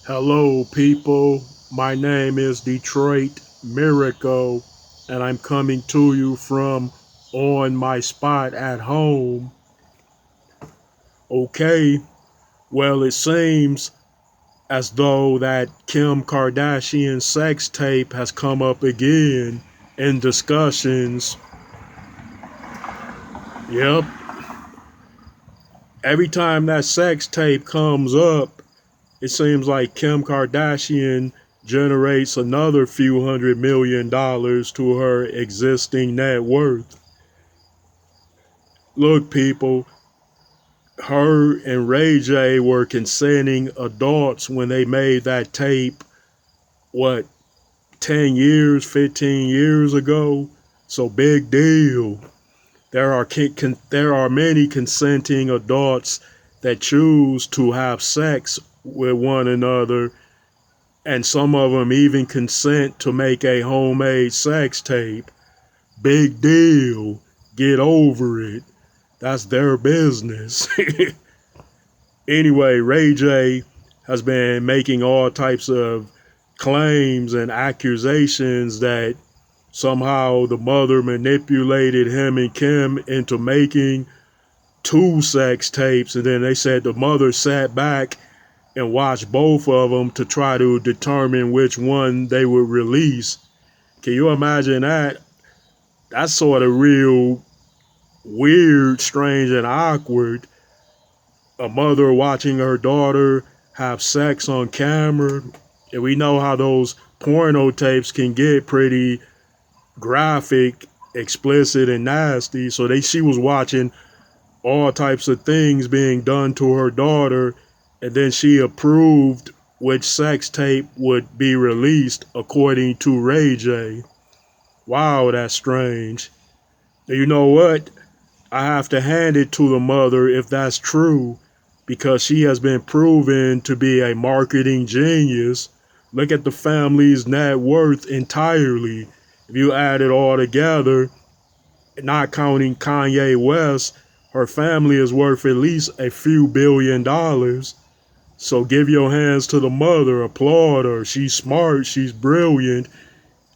Hello, people. My name is Detroit Miracle, and I'm coming to you from on my spot at home. Okay, well, it seems as though that Kim Kardashian sex tape has come up again in discussions. Yep, every time that sex tape comes up, it seems like Kim Kardashian generates another few $100 million to her existing net worth. Look, people, her and Ray J were consenting adults when they made that tape, what, 10 years, 15 years ago? So big deal. There are many consenting adults that choose to have sex with one another, and some of them even consent to make a homemade sex tape. Big deal. Get over it. That's their business. Anyway, Ray J has been making all types of claims and accusations that somehow the mother manipulated him and Kim into making two sex tapes, and then they said the mother sat back and watched both of them to try to determine which one they would release. Can you imagine that? That's sort of real weird, strange, and awkward. A mother watching her daughter have sex on camera. And we know how those porno tapes can get pretty graphic, explicit, and nasty. So she was watching all types of things being done to her daughter, and then she approved which sex tape would be released according to Ray J. Wow, that's strange. And you know what? I have to hand it to the mother if that's true, because she has been proven to be a marketing genius. Look at the family's net worth entirely. If you add it all together, not counting Kanye West, her family is worth at least a few $1 billion. So give your hands to the mother, applaud her. She's smart, she's brilliant,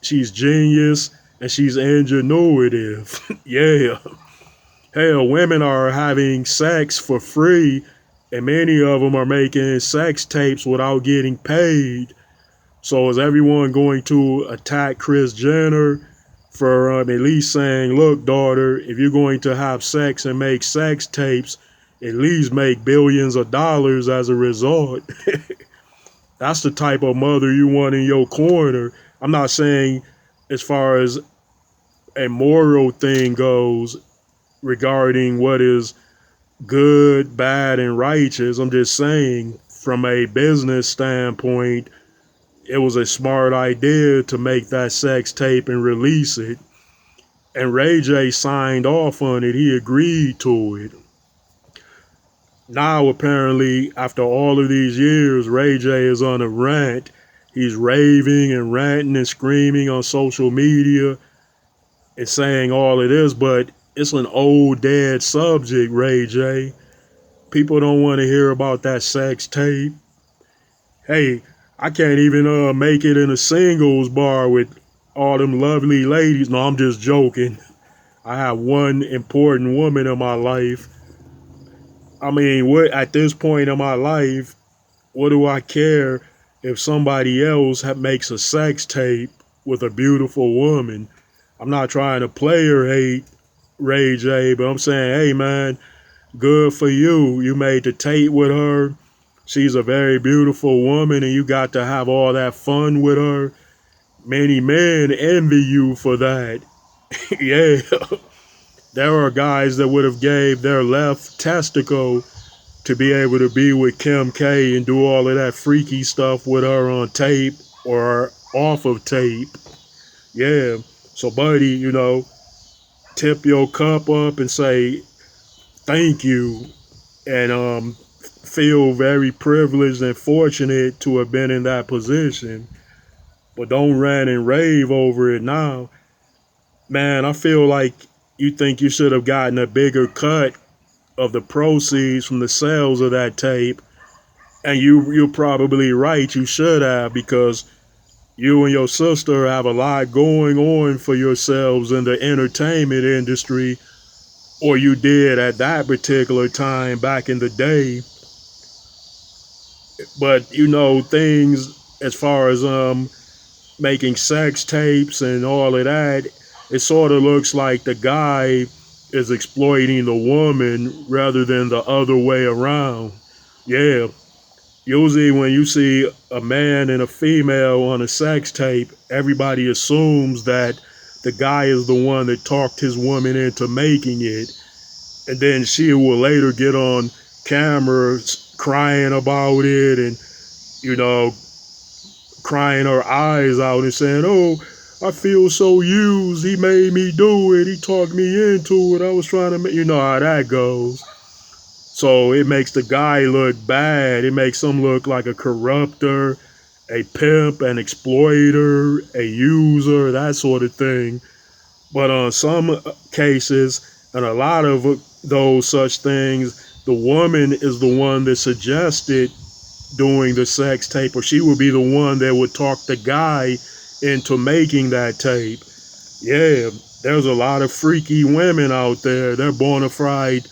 she's genius, and she's ingenuitive. Yeah. Hell, women are having sex for free, and many of them are making sex tapes without getting paid. So is everyone going to attack Kris Jenner for at least saying, look, daughter, if you're going to have sex and make sex tapes, at least make billions of dollars as a result? That's the type of mother you want in your corner. I'm not saying as far as a moral thing goes regarding what is good, bad, and righteous. I'm just saying from a business standpoint, it was a smart idea to make that sex tape and release it. And Ray J signed off on it. He agreed to it. Now, apparently, after all of these years, Ray J is on a rant. He's raving and ranting and screaming on social media and saying all of this, but it's an old dead subject, Ray J. People don't want to hear about that sex tape. Hey, I can't even make it in a singles bar with all them lovely ladies. No, I'm just joking. I have one important woman in my life. I mean, what at this point in my life, what do I care if somebody else makes a sex tape with a beautiful woman? I'm not trying to play or hate Ray J, but I'm saying, hey man, good for you. You made the tape with her. She's a very beautiful woman, and you got to have all that fun with her. Many men envy you for that. Yeah, there are guys that would have gave their left testicle to be able to be with Kim K and do all of that freaky stuff with her on tape or off of tape. Yeah. So, buddy, tip your cup up and say thank you, and feel very privileged and fortunate to have been in that position. But don't rant and rave over it now. Man, I feel like you think you should have gotten a bigger cut of the proceeds from the sales of that tape, And you're probably right. You should have, because you and your sister have a lot going on for yourselves in the entertainment industry, or you did at that particular time back in the day. But things as far as making sex tapes and all of that, it sort of looks like the guy is exploiting the woman rather than the other way around. Yeah. Usually, when you see a man and a female on a sex tape, everybody assumes that the guy is the one that talked his woman into making it. And then she will later get on camera crying about it and, you know, crying her eyes out and saying, "Oh, I feel so used. He made me do it. He talked me into it. I was trying to make," you know how that goes. So it makes the guy look bad. It makes him look like a corrupter, a pimp, an exploiter, a user, that sort of thing. But on some cases, and a lot of those such things, the woman is the one that suggested doing the sex tape, or she would be the one that would talk the guy into making that tape. Yeah, there's a lot of freaky women out there. They're bona fide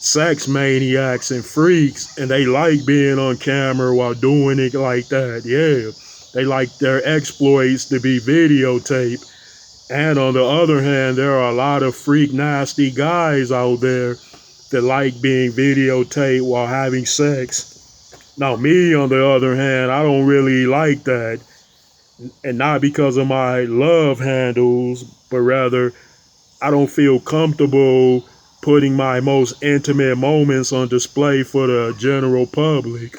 sex maniacs and freaks, and they like being on camera while doing it like that. Yeah, they like their exploits to be videotaped. And on the other hand, there are a lot of freak nasty guys out there that like being videotaped while having sex. Now, me, on the other hand, I don't really like that. And not because of my love handles, but rather I don't feel comfortable putting my most intimate moments on display for the general public.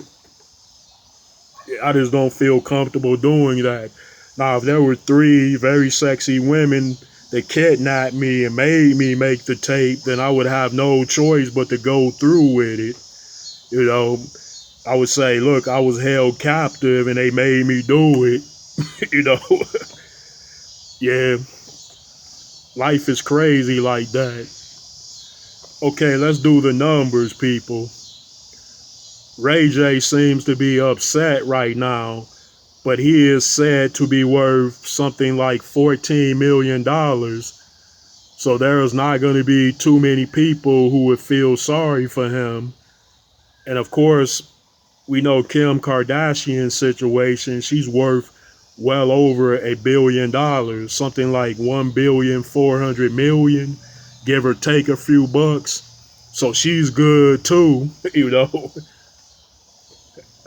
I just don't feel comfortable doing that. Now, if there were three very sexy women that kidnapped me and made me make the tape, then I would have no choice but to go through with it. You know, I would say, look, I was held captive and they made me do it. you know, yeah, life is crazy like that. Okay, let's do the numbers, people. Ray J seems to be upset right now, but he is said to be worth something like $14 million. So there's not going to be too many people who would feel sorry for him. And of course, we know Kim Kardashian's situation. She's worth well over $1 billion, something like 1,400,000,000, give or take a few bucks. So she's good too,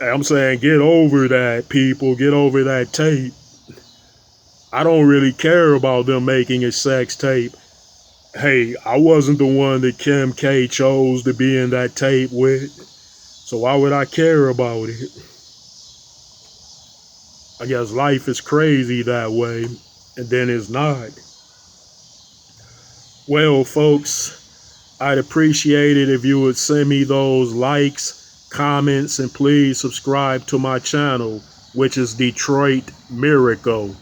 I'm saying, get over that, people. Get over that tape. I don't really care about them making a sex tape. Hey, I wasn't the one that Kim K chose to be in that tape with. So why would I care about it? I guess life is crazy that way, and then it's not. Well, folks, I'd appreciate it if you would send me those likes, comments, and please subscribe to my channel, which is Detroit Miracle.